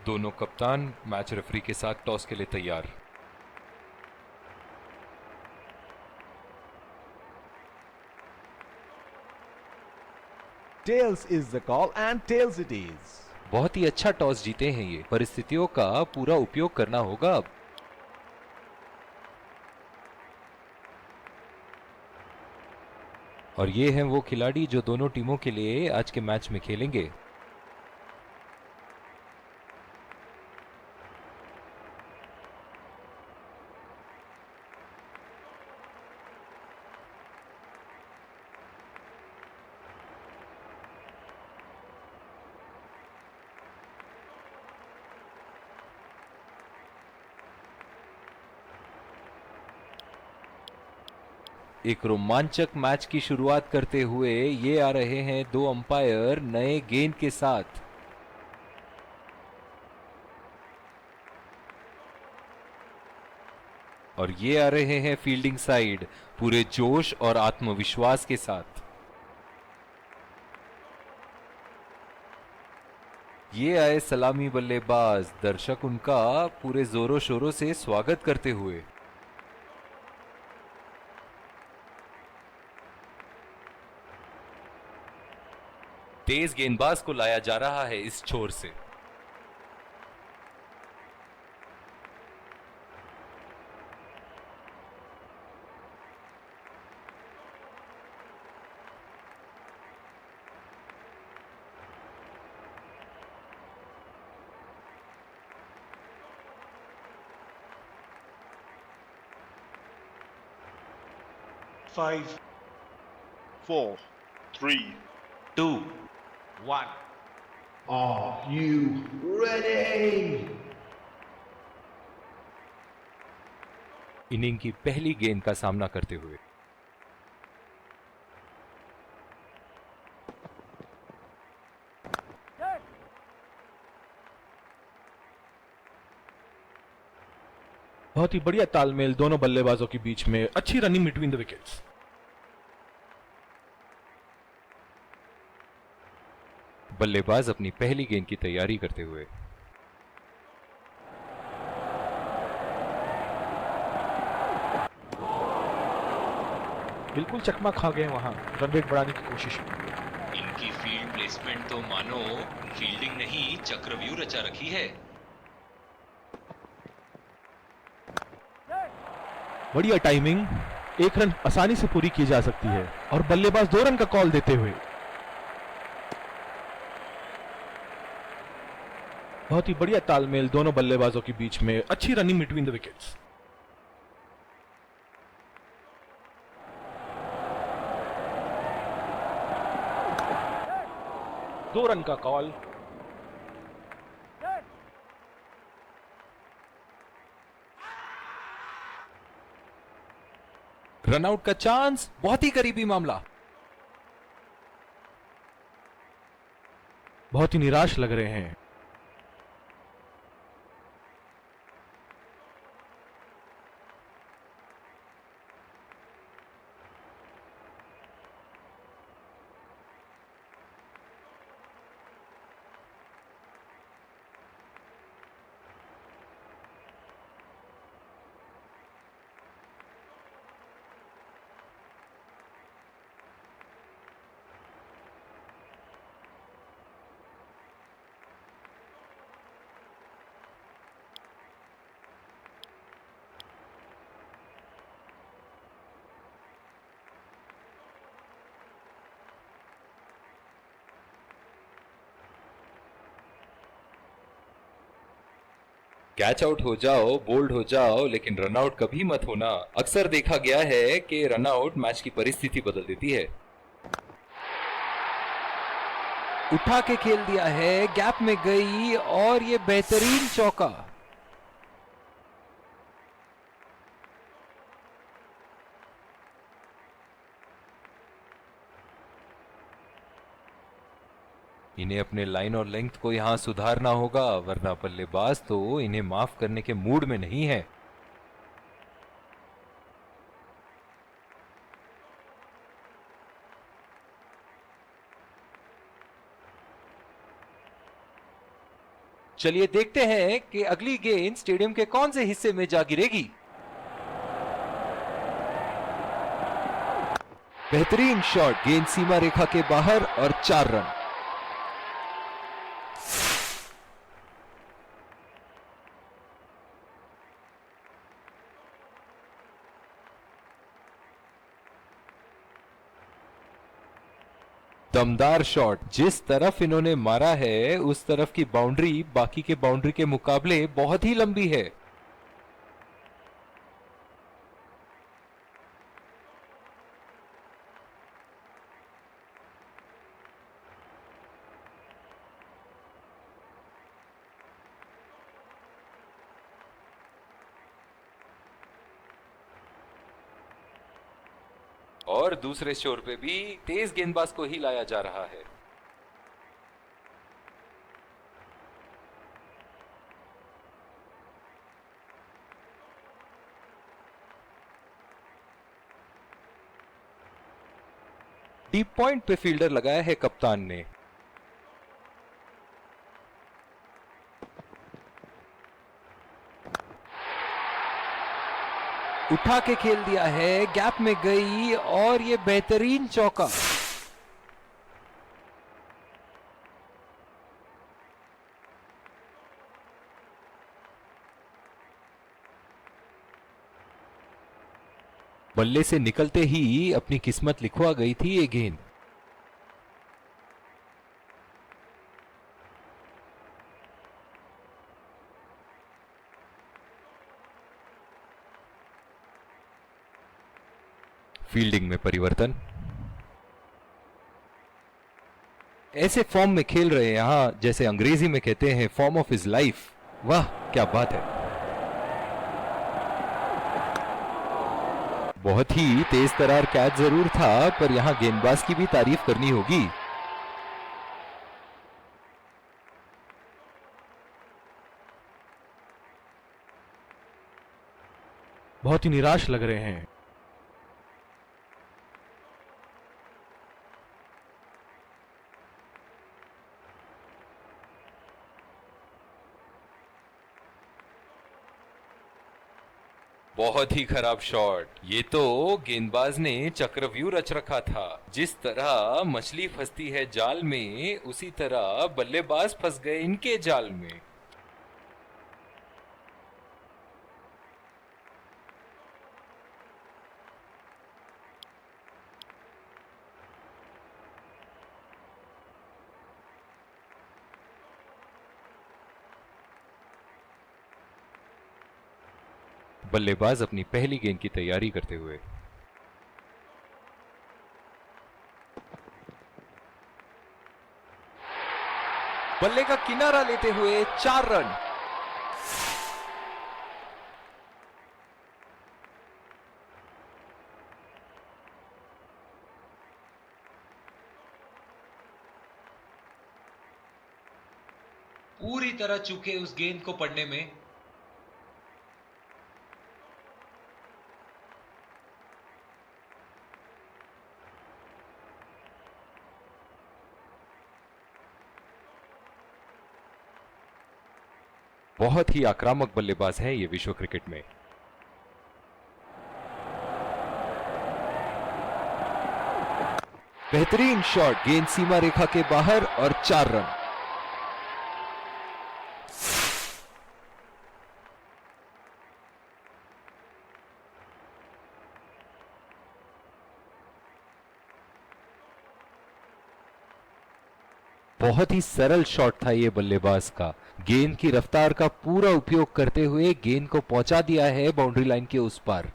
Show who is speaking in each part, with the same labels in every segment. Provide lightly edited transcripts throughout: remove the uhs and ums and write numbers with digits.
Speaker 1: दोनों कप्तान match referee के साथ टॉस के लिए तैयार।
Speaker 2: Tails is the call and tails it is.
Speaker 1: बहुत ही अच्छा टॉस जीते हैं ये। परिस्थितियों का पूरा उपयोग करना होगा अब। और ये हैं वो खिलाड़ी जो दोनों टीमों के लिए आज के मैच में खेलेंगे। एक रोमांचक मैच की शुरुआत करते हुए ये आ रहे हैं दो अंपायर नए गेंद के साथ। और ये आ रहे हैं फील्डिंग साइड पूरे जोश और आत्मविश्वास के साथ। ये आए सलामी बल्लेबाज, दर्शक उनका पूरे जोरों शोरों से स्वागत करते हुए। तेज गेंदबाज को लाया जा रहा है इस छोर से।
Speaker 3: Five, four, three, two, one.
Speaker 4: Are you ready?
Speaker 1: Inning की पहली गेंद का सामना करते हुए
Speaker 2: बहुत ही बढ़िया तालमेल दोनों बल्लेबाजों के बीच में, अच्छी रनिंग बिटवीन द विकेट्स।
Speaker 1: बल्लेबाज अपनी पहली गेंद की तैयारी करते हुए।
Speaker 2: बिल्कुल चकमा खा गए वहां, रन रेट बढ़ाने की कोशिश।
Speaker 1: इनकी फील्ड प्लेसमेंट तो मानो फील्डिंग नहीं चक्रव्यूह रचा रखी है।
Speaker 2: बढ़िया टाइमिंग, एक रन आसानी से पूरी की जा सकती है और बल्लेबाज 2 रन का कॉल देते हुए। बहुत ही बढ़िया तालमेल दोनों बल्लेबाजों के बीच में, अच्छी running between the wickets. 2 run का कॉल।
Speaker 1: रनआउट का चांस, बहुत ही करीबी मामला।
Speaker 2: बहुत ही निराश लग रहे हैं।
Speaker 1: कैच आउट हो जाओ, बोल्ड हो जाओ, लेकिन रनआउट कभी मत होना। अक्सर देखा गया है कि रनआउट मैच की परिस्थिति बदल देती है। उठा के खेल दिया है, गैप में गई और ये बेहतरीन चौका। इन्हें अपने लाइन और लेंथ को यहां सुधारना होगा, वरना बल्लेबाज तो इन्हें माफ करने के मूड में नहीं है। चलिए देखते हैं कि अगली गेंद स्टेडियम के कौन से हिस्से में जा गिरेगी। बेहतरीन शॉट, गेंद सीमा रेखा के बाहर और 4 रन। दमदार शॉट, जिस तरफ इन्होंने मारा है उस तरफ की बाउंड्री बाकी के बाउंड्री के मुकाबले बहुत ही लंबी है। और दूसरे छोर पे भी तेज गेंदबाज को ही लाया जा रहा है। डीप पॉइंट पे फील्डर लगाया है कप्तान ने। उठा के खेल दिया है, गैप में गई और ये बेहतरीन चौका। बल्ले से निकलते ही अपनी किस्मत लिखवा गई थी ये गेंद। फील्डिंग में परिवर्तन, ऐसे फॉर्म में खेल रहे हैं यहां जैसे अंग्रेजी में कहते हैं फॉर्म ऑफ हिज लाइफ। वाह क्या बात है, बहुत ही तेज तरार कैच जरूर था पर यहां गेंदबाज की भी तारीफ करनी होगी।
Speaker 2: बहुत ही निराश लग रहे हैं।
Speaker 1: बहुत ही खराब शॉट, ये तो गेंदबाज ने चक्रव्यूह रच रखा था। जिस तरह मछली फंसती है जाल में उसी तरह बल्लेबाज फंस गए इनके जाल में। बल्लेबाज अपनी पहली गेंद की तैयारी करते हुए। बल्ले का किनारा लेते हुए 4 रन।
Speaker 5: पूरी तरह चूके उस गेंद को पढ़ने में।
Speaker 1: बहुत ही आक्रामक बल्लेबाज हैं ये विश्व क्रिकेट में। बेहतरीन शॉट, गेंद सीमा रेखा के बाहर और 4 रन। बहुत ही सरल शॉट था ये बल्लेबाज का, गेंद की रफ्तार का पूरा उपयोग करते हुए गेंद को पहुंचा दिया है बाउंड्री लाइन के उस पार।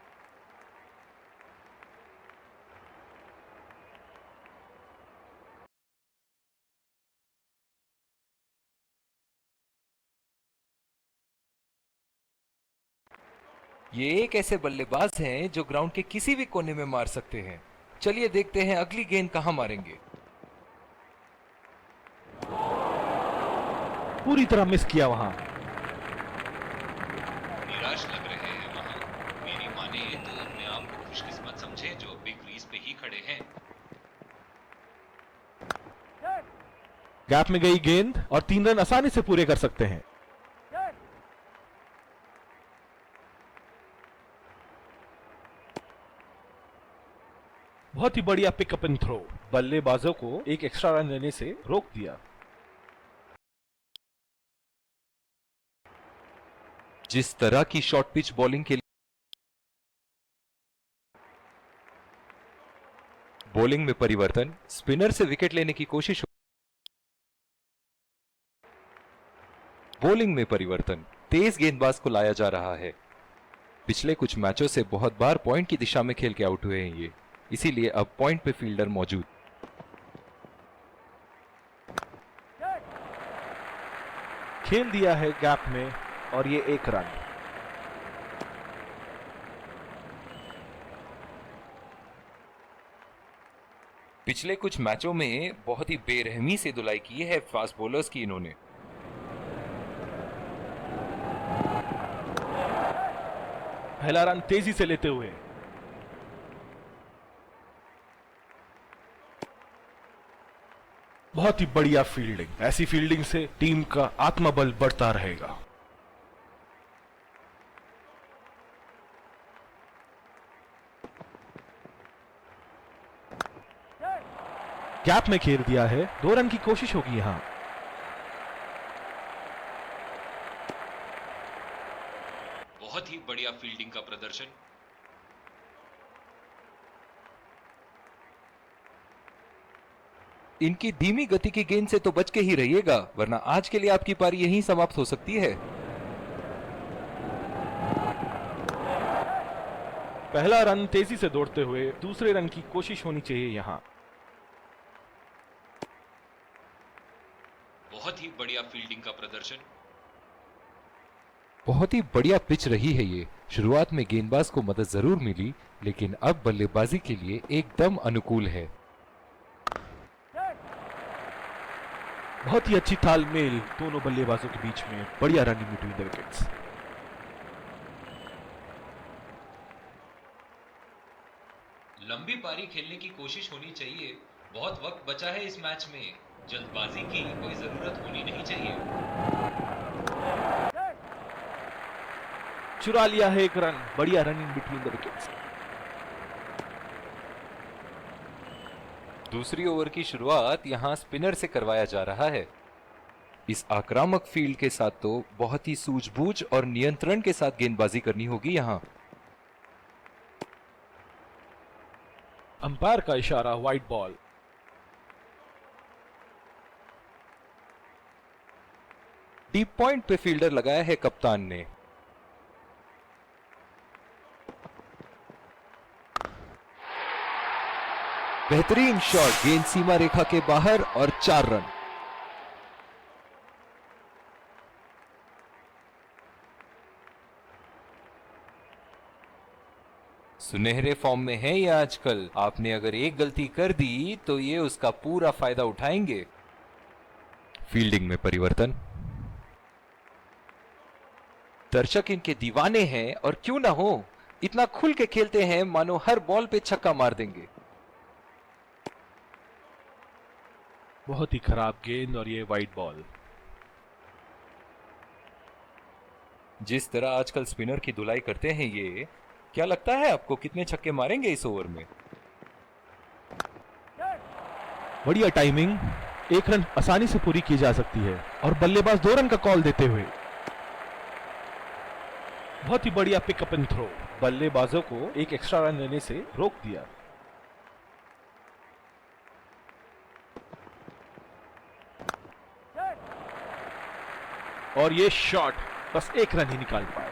Speaker 1: ये एक ऐसे बल्लेबाज हैं जो ग्राउंड के किसी भी कोने में मार सकते हैं। चलिए देखते हैं अगली गेंद कहां मारेंगे।
Speaker 2: पूरी तरह मिस किया वहां।
Speaker 5: निराश लग रहे हैं वहां। मेरी माने तो अपने आप को खुशकिस्मत समझे जो बिग क्रीज पे ही खड़े हैं।
Speaker 2: गैप में गई गेंद और 3 रन आसानी से पूरे कर सकते हैं। बहुत ही बढ़िया पिकअप एंड थ्रो, बल्लेबाजों को एक एक्स्ट्रा रन लेने से रोक दिया।
Speaker 1: जिस तरह की शॉर्ट पिच बॉलिंग के लिए बॉलिंग में परिवर्तन, स्पिनर से विकेट लेने की कोशिश। बॉलिंग में परिवर्तन, तेज गेंदबाज को लाया जा रहा है। पिछले कुछ मैचों से बहुत बार पॉइंट की दिशा में खेल के आउट हुए हैं ये, इसीलिए अब पॉइंट पे फील्डर मौजूद।
Speaker 2: खेल दिया है गैप में और ये एक रन।
Speaker 1: पिछले कुछ मैचों में बहुत ही बेरहमी से धुलाई की है फास्ट बॉलर्स की इन्होंने।
Speaker 2: पहला रन तेजी से लेते हुए। बहुत ही बढ़िया फील्डिंग, ऐसी फील्डिंग से टीम का आत्मबल बढ़ता रहेगा। गैप में खेल दिया है, 2 रन की कोशिश होगी यहां।
Speaker 5: बहुत ही बढ़िया फील्डिंग का प्रदर्शन।
Speaker 1: इनकी धीमी गति की गेंद से तो बच के ही रहिएगा, वरना आज के लिए आपकी पारी यहीं समाप्त हो सकती है।
Speaker 2: पहला रन तेजी से दौड़ते हुए, दूसरे रन की कोशिश होनी चाहिए यहां।
Speaker 5: बहुत ही बढ़िया फील्डिंग का प्रदर्शन।
Speaker 1: बहुत ही बढ़िया पिच रही है ये। शुरुआत में गेंदबाज को मदद जरूर मिली, लेकिन अब बल्लेबाजी के लिए एकदम अनुकूल है।
Speaker 2: बहुत ही अच्छी तालमेल दोनों बल्लेबाजों के बीच में, बढ़िया run in between the wickets.
Speaker 5: लंबी पारी खेलने की कोशिश होनी चाहिए। बहुत वक्त बचा है इस मैच में, जल्दबाजी की कोई जरूरत होनी नहीं चाहिए।
Speaker 2: चुरा लिया है एक रन, बढ़िया run in between the wickets.
Speaker 1: दूसरी ओवर की शुरुआत यहां स्पिनर से करवाया जा रहा है। इस आक्रामक फील्ड के साथ तो बहुत ही सूझबूझ और नियंत्रण के साथ गेंदबाजी करनी होगी यहां।
Speaker 2: अंपायर का इशारा, वाइड बॉल।
Speaker 1: डीप पॉइंट पे फील्डर लगाया है कप्तान ने। बेहतरीन शॉट, गेंद सीमा रेखा के बाहर और 4 रन। सुनहरे फॉर्म में है ये आजकल। आपने अगर एक गलती कर दी तो ये उसका पूरा फायदा उठाएंगे। फील्डिंग में परिवर्तन, दर्शक इनके दीवाने हैं और क्यों ना हो, इतना खुल के खेलते हैं मानो हर बॉल पे छक्का मार देंगे।
Speaker 2: बहुत ही खराब गेंद और ये वाइड बॉल।
Speaker 1: जिस तरह आजकल स्पिनर की धुलाई करते हैं ये, क्या लगता है आपको कितने छक्के मारेंगे इस ओवर में?
Speaker 2: बढ़िया टाइमिंग, 1 रन आसानी से पूरी की जा सकती है और बल्लेबाज 2 रन का कॉल देते हुए। बहुत ही बढ़िया पिकअप एंड थ्रो, बल्लेबाजों को एक एक्स्ट्रा रन लेने से रोक दिया। और ये शॉट बस 1 रन ही निकाल पाए।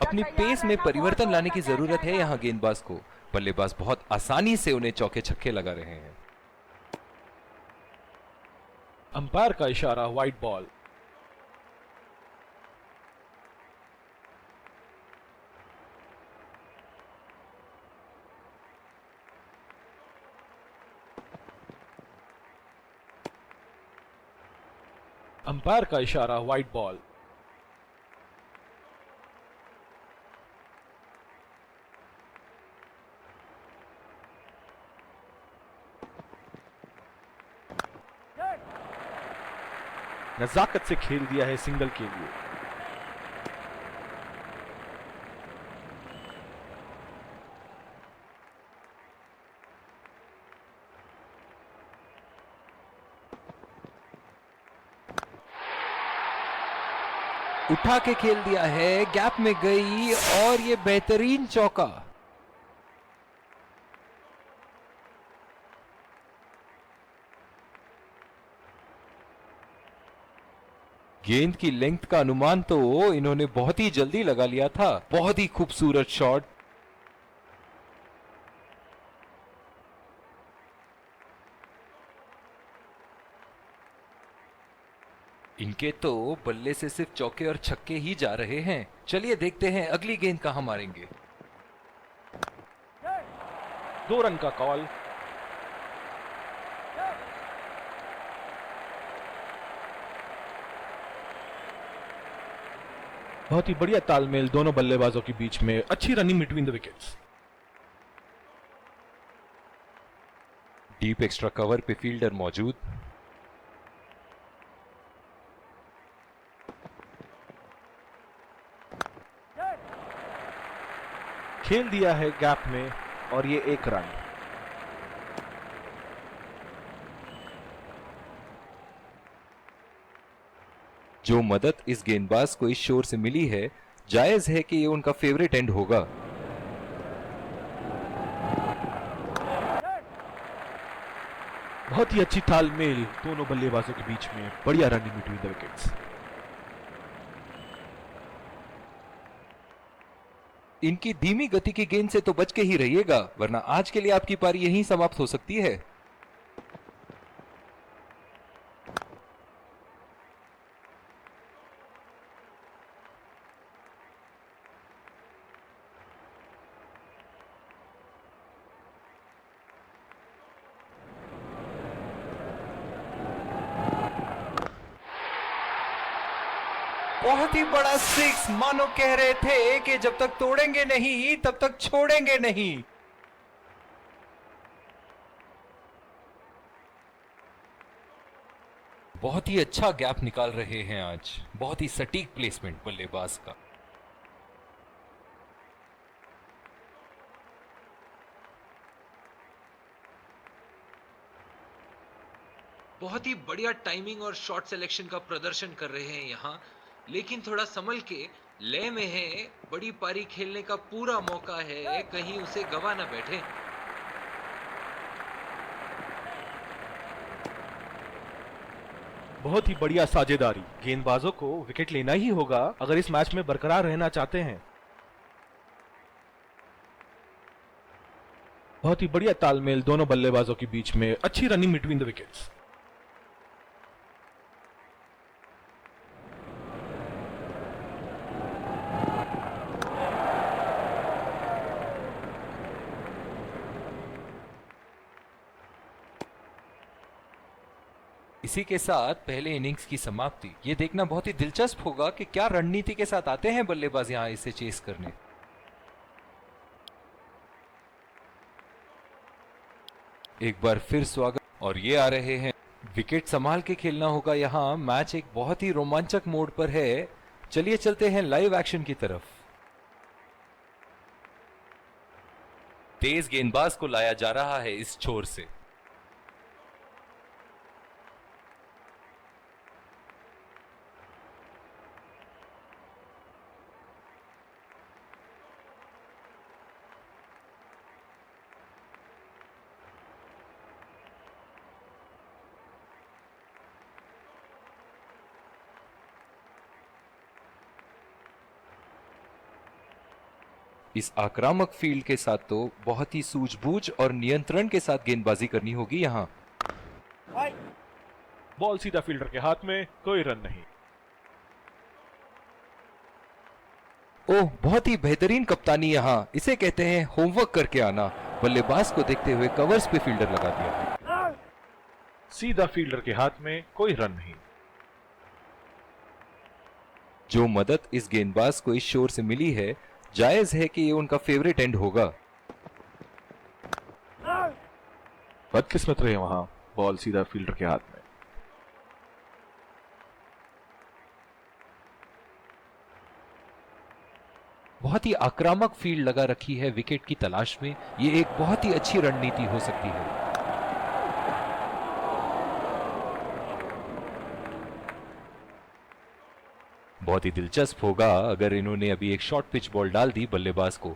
Speaker 1: अपनी पेस में परिवर्तन लाने की जरूरत है यहां गेंदबाज को। बल्लेबाज बहुत आसानी से उन्हें चौके छक्के लगा रहे हैं।
Speaker 2: अंपायर का इशारा, वाइड बॉल। अंपायर का इशारा, वाइड बॉल। नजाकत से खेल दिया है सिंगल के लिए।
Speaker 1: उठा के खेल दिया है, गैप में गई और ये बेहतरीन चौका। गेंद की लेंथ का अनुमान तो इन्होंने बहुत ही जल्दी लगा लिया था। बहुत ही खूबसूरत शॉट। इनके तो बल्ले से सिर्फ चौके और छक्के ही जा रहे हैं। चलिए देखते हैं अगली गेंद कहां मारेंगे।
Speaker 2: 2 रन का कॉल। बहुत ही बढ़िया तालमेल दोनों बल्लेबाजों के बीच में। अच्छी running between the wickets.
Speaker 1: Deep extra cover पे फील्डर मौजूद।
Speaker 2: खेल दिया है गैप में और ये 1 रन।
Speaker 1: जो मदद इस गेंदबाज को इस शोर से मिली है, जायज है कि ये उनका फेवरेट एंड होगा।
Speaker 2: बहुत ही अच्छी तालमेल दोनों बल्लेबाजों के बीच में। बढ़िया रनिंग बिटवीन द विकेट्स।
Speaker 1: इनकी धीमी गति की गेंद से तो बच के ही रहिएगा, वरना आज के लिए आपकी पारी यहीं समाप्त हो सकती है। बहुत ही बड़ा 6, मानो कह रहे थे कि जब तक तोड़ेंगे नहीं तब तक छोड़ेंगे नहीं। बहुत ही अच्छा गैप निकाल रहे हैं आज। बहुत ही सटीक प्लेसमेंट बल्लेबाज का।
Speaker 5: बहुत ही बढ़िया टाइमिंग और शॉट सिलेक्शन का प्रदर्शन कर रहे हैं यहाँ, लेकिन थोड़ा संभल के। लय में है, बड़ी पारी खेलने का पूरा मौका है, कहीं उसे गवा ना बैठे।
Speaker 2: बहुत ही बढ़िया साझेदारी। गेंदबाजों को विकेट लेना ही होगा अगर इस मैच में बरकरार रहना चाहते हैं। बहुत ही बढ़िया तालमेल दोनों बल्लेबाजों के बीच में। अच्छी रनिंग बिटवीन द विकेट्स।
Speaker 1: इसी के साथ पहले इनिंग्स की समाप्ति। ये देखना बहुत ही दिलचस्प होगा कि क्या रणनीति के साथ आते हैं बल्लेबाज यहां इसे चेस करने। एक बार फिर स्वागत। और ये आ रहे हैं। विकेट संभाल के खेलना होगा यहां। मैच एक बहुत ही रोमांचक मोड पर है। चलिए चलते हैं लाइव एक्शन की तरफ। तेज गेंदबाज को लाया जा रहा है इस छोर से। इस आक्रामक फील्ड के साथ तो बहुत ही सूझबूझ और नियंत्रण के साथ गेंदबाजी करनी होगी यहां।
Speaker 2: बॉल सीधा फील्डर के हाथ में, कोई रन नहीं।
Speaker 1: ओह, बहुत ही बेहतरीन कप्तानी यहां। इसे कहते हैं होमवर्क करके आना। बल्लेबाज को देखते हुए कवर्स पे फील्डर लगा दिया।
Speaker 2: सीधा फील्डर के हाथ में, कोई रन नहीं।
Speaker 1: जो मदद इस गेंदबाज को इस शोर से मिली है, जायज है कि ये उनका फेवरेट एंड होगा।
Speaker 2: बदकिस्मत रहे वहां, बॉल सीधा फील्डर के हाथ में।
Speaker 1: बहुत ही आक्रामक फील्ड लगा रखी है विकेट की तलाश में। ये एक बहुत ही अच्छी रणनीति हो सकती है। बहुत ही दिलचस्प होगा अगर इन्होंने अभी एक शॉर्ट पिच बॉल डाल दी बल्लेबाज को।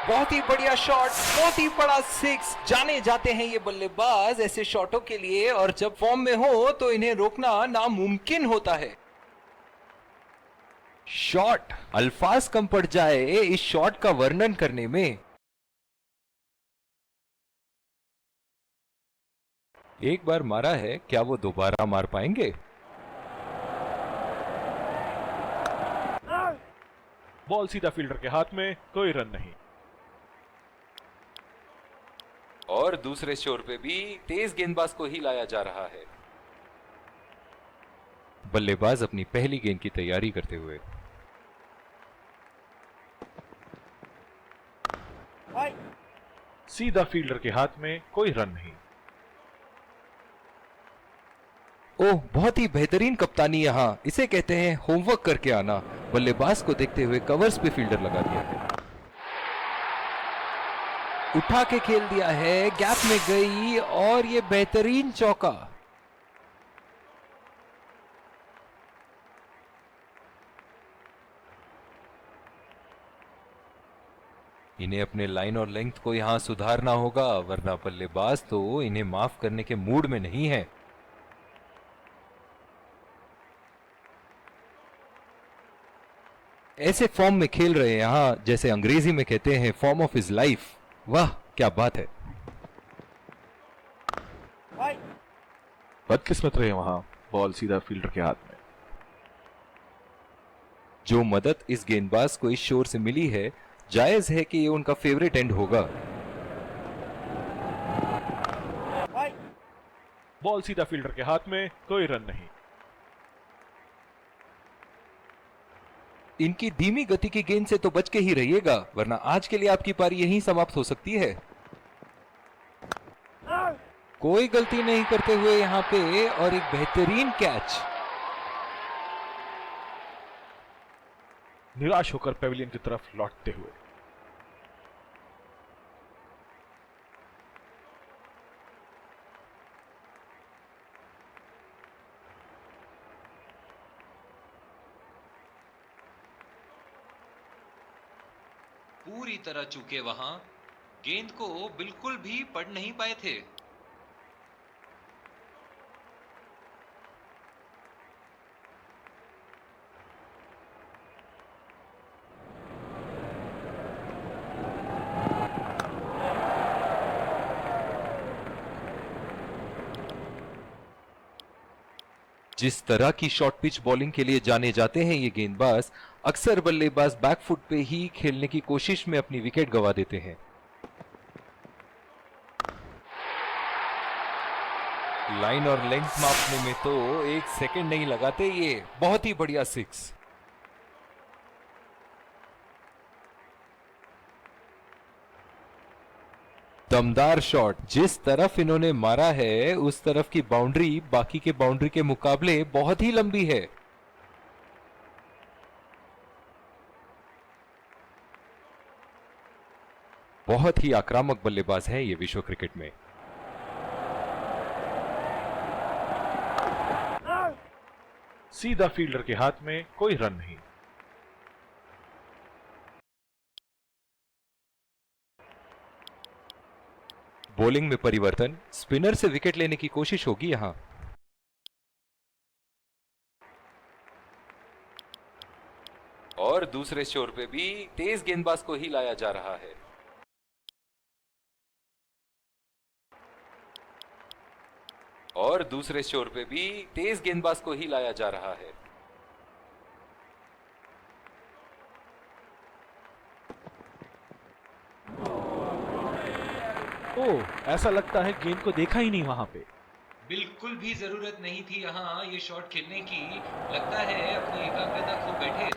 Speaker 1: बहुत ही बढ़िया शॉट, बहुत ही बड़ा सिक्स। जाने जाते हैं ये बल्लेबाज ऐसे शॉटों के लिए, और जब फॉर्म में हो तो इन्हें रोकना नामुमकिन होता है। शॉट, अल्फाज कम पड़ जाए इस शॉट का वर्णन करने में। एक बार मारा है, क्या वो दोबारा मार पाएंगे?
Speaker 2: बॉल सीधा फील्डर के हाथ में, कोई रन नहीं।
Speaker 1: और दूसरे छोर पे भी तेज गेंदबाज को ही लाया जा रहा है। बल्लेबाज अपनी पहली गेंद की तैयारी करते हुए।
Speaker 2: सीधा फील्डर के हाथ में, कोई रन नहीं।
Speaker 1: ओह, बहुत ही बेहतरीन कप्तानी यहां, इसे कहते हैं होमवर्क करके आना। बल्लेबाज को देखते हुए कवर्स पे फील्डर लगा दिया है। उठा के खेल दिया है, गैप में गई और ये बेहतरीन चौका। इन्हें अपने लाइन और लेंथ को यहां सुधारना होगा, वरना बल्लेबाज तो इन्हें माफ करने के मूड में नहीं है। ऐसे फॉर्म में खेल रहे हैं यहां, जैसे अंग्रेजी में कहते हैं फॉर्म ऑफ हिज लाइफ। वाह क्या बात है।
Speaker 2: बदकिस्मत रहे वहां, बॉल सीधा फील्डर के हाथ में।
Speaker 1: जो मदद इस गेंदबाज को इस शोर से मिली है, जायज है कि ये उनका फेवरेट एंड होगा।
Speaker 2: बॉल सीधा फील्डर के हाथ में, कोई रन नहीं।
Speaker 1: इनकी धीमी गति की गेंद से तो बच के ही रहिएगा, वरना आज के लिए आपकी पारी यहीं समाप्त हो सकती है। कोई गलती नहीं करते हुए यहां पे, और एक बेहतरीन कैच।
Speaker 2: निराश होकर पेविलियन की तरफ लौटते हुए।
Speaker 5: पूरी तरह चूके वहां, गेंद को बिल्कुल भी पढ़ नहीं पाए थे।
Speaker 1: जिस तरह की शॉर्ट पिच बॉलिंग के लिए जाने जाते हैं ये गेंदबाज, अक्सर बल्लेबाज बैकफुट पे ही खेलने की कोशिश में अपनी विकेट गंवा देते हैं। लाइन और लेंथ मापने में तो एक सेकंड नहीं लगाते ये। बहुत ही बढ़िया सिक्स। दमदार शॉट। जिस तरफ इन्होंने मारा है उस तरफ की बाउंड्री बाकी के बाउंड्री के मुकाबले बहुत ही लंबी है। बहुत ही आक्रामक बल्लेबाज हैं ये विश्व क्रिकेट में।
Speaker 2: सीधा फील्डर के हाथ में, कोई रन नहीं।
Speaker 1: बॉलिंग में परिवर्तन, स्पिनर से विकेट लेने की कोशिश होगी यहां। और दूसरे छोर पे भी तेज गेंदबाज को ही लाया जा रहा है। और दूसरे छोर पे भी तेज गेंदबाज को ही लाया जा रहा है।
Speaker 2: ओह, ऐसा लगता है गेंद को देखा ही नहीं वहां पे।
Speaker 5: बिल्कुल भी जरूरत नहीं थी यहाँ ये शॉट खेलने की। लगता है अपनी एकाग्रता खो बैठे।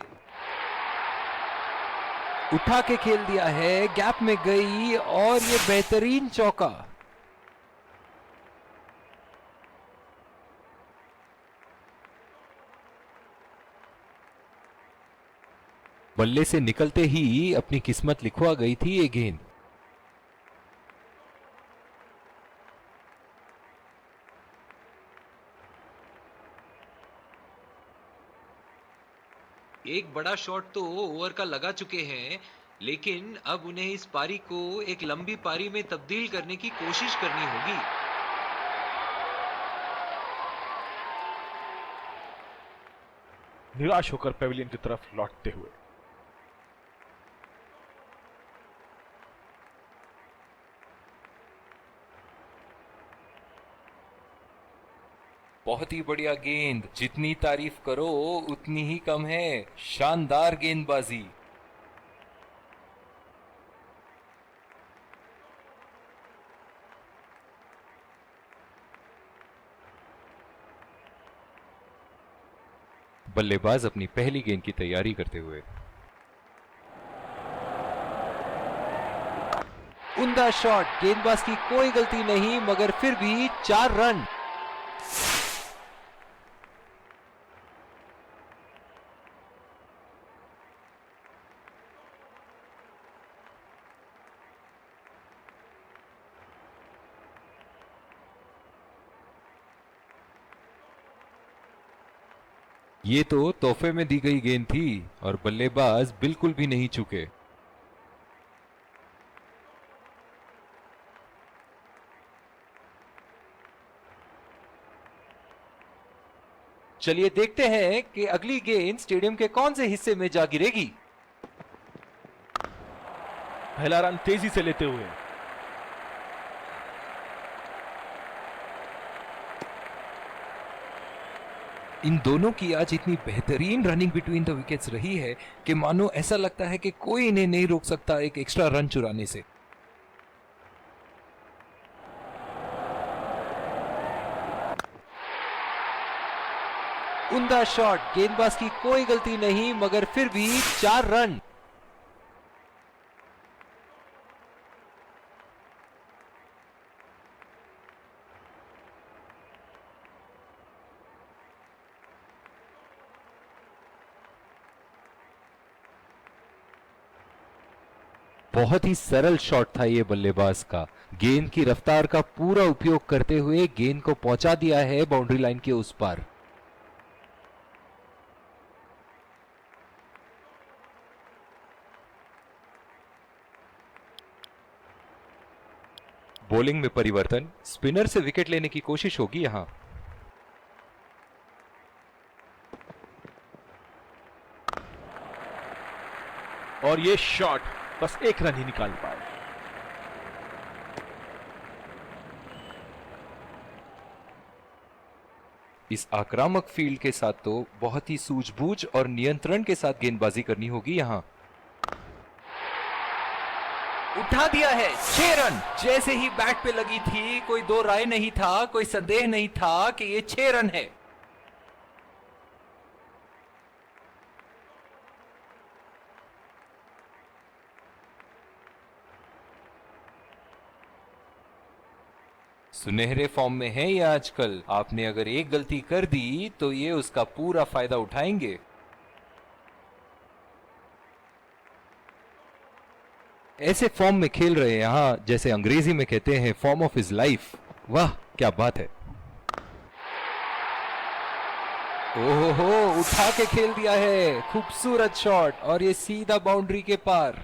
Speaker 1: उठा के खेल दिया है, गैप में गई और ये बेहतरीन चौका। बल्ले से निकलते ही अपनी किस्मत लिखवा गई थी ये गेंद।
Speaker 5: एक बड़ा शॉट तो ओवर का लगा चुके हैं, लेकिन अब उन्हें इस पारी को एक लंबी पारी में तब्दील करने की कोशिश करनी होगी।
Speaker 2: निराश होकर पेविलियन की तरफ लौटते हुए।
Speaker 1: बहुत ही बढ़िया गेंद, जितनी तारीफ करो उतनी ही कम है। शानदार गेंदबाजी। बल्लेबाज अपनी पहली गेंद की तैयारी करते हुए।
Speaker 5: उम्दा शॉट, गेंदबाज की कोई गलती नहीं, मगर फिर भी 4 रन।
Speaker 1: ये तो तोहफे में दी गई गेंद थी और बल्लेबाज बिल्कुल भी नहीं चूके।
Speaker 5: चलिए देखते हैं कि अगली गेंद स्टेडियम के कौन से हिस्से में जा गिरेगी।
Speaker 2: पहला रन तेजी से लेते हुए।
Speaker 1: इन दोनों की आज इतनी बेहतरीन रनिंग बिटवीन द विकेट्स रही है कि मानो ऐसा लगता है कि कोई इन्हें नहीं रोक सकता एक एक्स्ट्रा रन चुराने से।
Speaker 5: उम्दा शॉट, गेंदबाज की कोई गलती नहीं, मगर फिर भी 4 रन।
Speaker 1: बहुत ही सरल शॉट था ये बल्लेबाज का। गेंद की रफ्तार का पूरा उपयोग करते हुए गेंद को पहुंचा दिया है बाउंड्री लाइन के उस पार। बॉलिंग में परिवर्तन, स्पिनर से विकेट लेने की कोशिश होगी यहां।
Speaker 2: और ये शॉट बस 1 रन ही निकाल पाए।
Speaker 1: इस आक्रामक फील्ड के साथ तो बहुत ही सूझबूझ और नियंत्रण के साथ गेंदबाजी करनी होगी यहां।
Speaker 5: उठा दिया है, 6 रन। जैसे ही बैट पे लगी थी, कोई दो राय नहीं था, कोई संदेह नहीं था कि ये 6 रन है।
Speaker 1: सुनहरे फॉर्म में है ये आजकल। आपने अगर एक गलती कर दी तो ये उसका पूरा फायदा उठाएंगे। ऐसे फॉर्म में खेल रहे हैं यहां, जैसे अंग्रेजी में कहते हैं फॉर्म ऑफ हिज लाइफ। वाह क्या बात है। ओहो, उठा के खेल दिया है, खूबसूरत शॉट, और ये सीधा बाउंड्री के पार।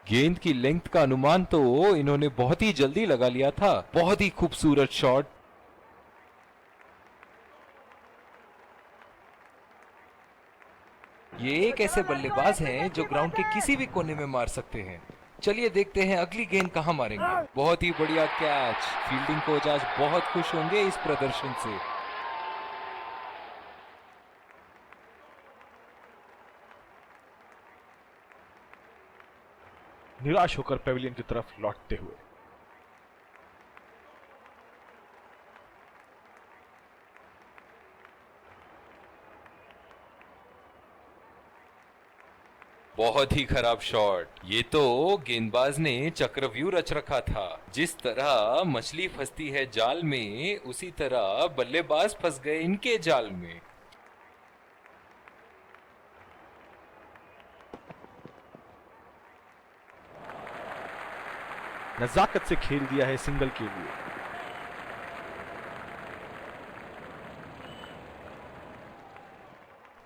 Speaker 1: गेंद की लेंथ का अनुमान तो इन्होंने बहुत ही जल्दी लगा लिया था। बहुत ही खूबसूरत शॉट। ये एक ऐसे बल्लेबाज हैं जो ग्राउंड के किसी भी कोने में मार सकते हैं। चलिए देखते हैं अगली गेंद कहां मारेंगे। बहुत ही बढ़िया कैच। फील्डिंग कोच आज बहुत खुश होंगे इस प्रदर्शन से।
Speaker 2: निराश होकर पेविलियन की तरफ लौटते हुए।
Speaker 1: बहुत ही खराब शॉट। ये तो गेंदबाज ने चक्रव्यूह रच रखा था। जिस तरह मछली फंसती है जाल में, उसी तरह बल्लेबाज फंस गए इनके जाल में।
Speaker 2: नजाकत से खेल दिया है सिंगल के लिए।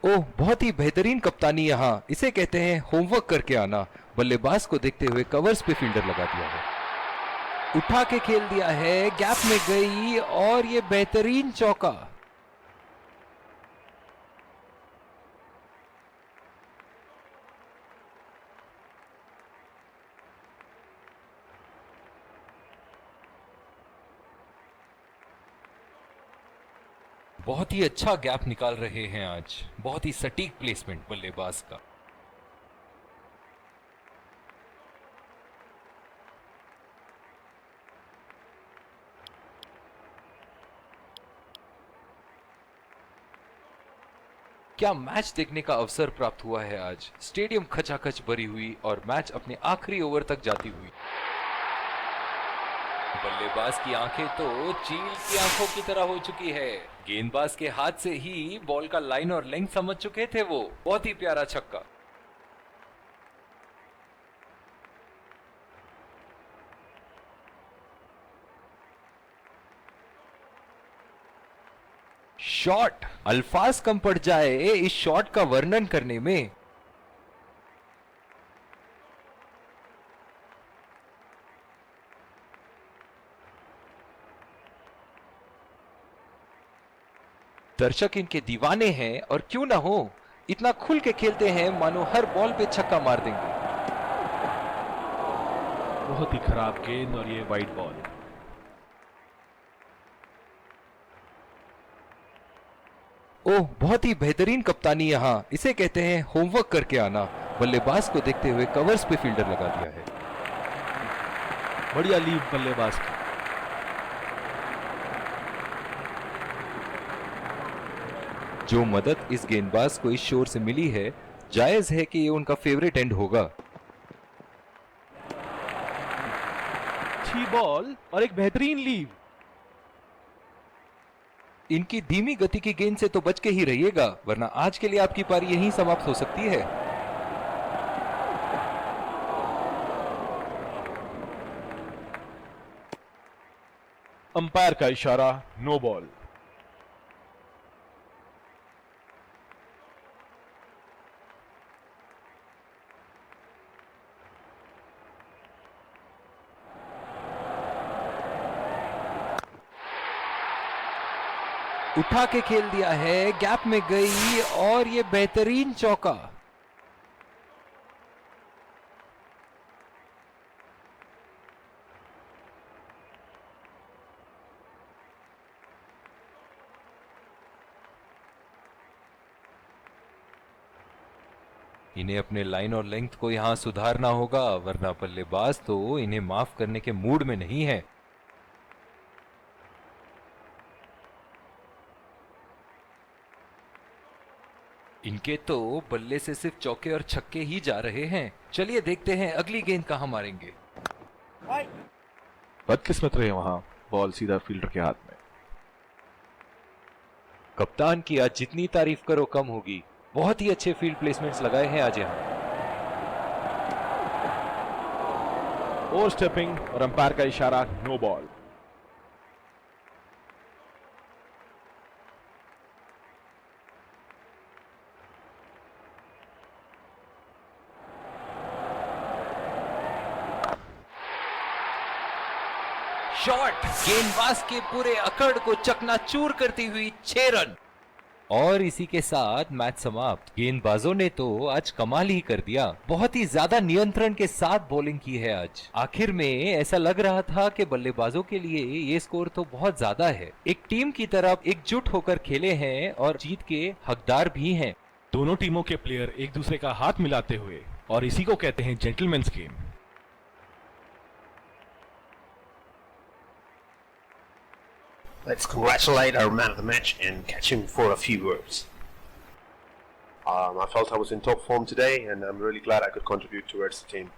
Speaker 1: ओह, बहुत ही बेहतरीन कप्तानी यहाँ, इसे कहते हैं होमवर्क करके आना। बल्लेबाज को देखते हुए कवर्स पे फील्डर लगा दिया है, उठा के खेल दिया है, गैप में गई और ये बेहतरीन चौका। बहुत ही अच्छा गैप निकाल रहे हैं आज, बहुत ही सटीक प्लेसमेंट बल्लेबाज का। क्या मैच देखने का अवसर प्राप्त हुआ है आज। स्टेडियम खचाखच भरी हुई और मैच अपने आखिरी ओवर तक जाती हुई। बल्लेबाज की आंखें तो चील की आंखों की तरह हो चुकी है। गेंदबाज के हाथ से ही बॉल का लाइन और लेंथ समझ चुके थे वो। बहुत ही प्यारा छक्का। शॉट, अल्फाज कम पड़ जाए इस शॉट का वर्णन करने में। दर्शक इनके दीवाने हैं और क्यों ना हो, इतना खुल के खेलते हैं मानो हर बॉल पे छक्का मार देंगे।
Speaker 2: बहुत ही खराब गेंद और ये वाइड बॉल।
Speaker 1: ओह, बहुत ही बेहतरीन कप्तानी यहाँ, इसे कहते हैं होमवर्क करके आना। बल्लेबाज को देखते हुए कवर्स पे फील्डर लगा दिया है।
Speaker 2: बढ़िया लीड बल्लेबाज की।
Speaker 1: जो मदद इस गेंदबाज को इस शोर से मिली है, जायज है कि ये उनका फेवरेट एंड होगा।
Speaker 2: अच्छी बॉल और एक बेहतरीन लीव।
Speaker 1: इनकी धीमी गति की गेंद से तो बच के ही रहिएगा, वरना आज के लिए आपकी पारी यहीं समाप्त हो सकती है।
Speaker 2: अंपायर का इशारा, नो बॉल।
Speaker 1: उठा के खेल दिया है, गैप में गई और ये बेहतरीन चौका। इन्हें अपने लाइन और लेंथ को यहां सुधारना होगा, वरना बल्लेबाज तो इन्हें माफ करने के मूड में नहीं है। इनके तो बल्ले से सिर्फ चौके और छक्के ही जा रहे हैं। चलिए देखते हैं अगली गेंद कहां मारेंगे।
Speaker 2: बदकिस्मत रहे वहां, बॉल सीधा फील्डर के हाथ में।
Speaker 1: कप्तान की आज जितनी तारीफ करो कम होगी। बहुत ही अच्छे फील्ड प्लेसमेंट्स लगाए हैं आज यहां।
Speaker 2: ओवर स्टेपिंग और अंपायर का इशारा, नो बॉल।
Speaker 1: शॉट, गेंदबाज के पूरे अकड़ को चकनाचूर करती हुई 6 रन। और इसी के साथ मैच समाप्त। गेंदबाजों ने तो आज कमाल ही कर दिया। बहुत ही ज्यादा नियंत्रण के साथ बॉलिंग की है आज। आखिर में ऐसा लग रहा था कि बल्लेबाजों के लिए ये स्कोर तो बहुत ज्यादा है। एक टीम की तरफ एकजुट होकर खेले हैं और जीत के हकदार भी हैं।
Speaker 2: दोनों टीमों के प्लेयर एक दूसरे का हाथ मिलाते हुए, और इसी को कहते हैं gentleman's game.
Speaker 6: Let's congratulate our man of the match and catch him for a few words.
Speaker 7: I felt I was in top form today, and I'm really glad I could contribute towards the team.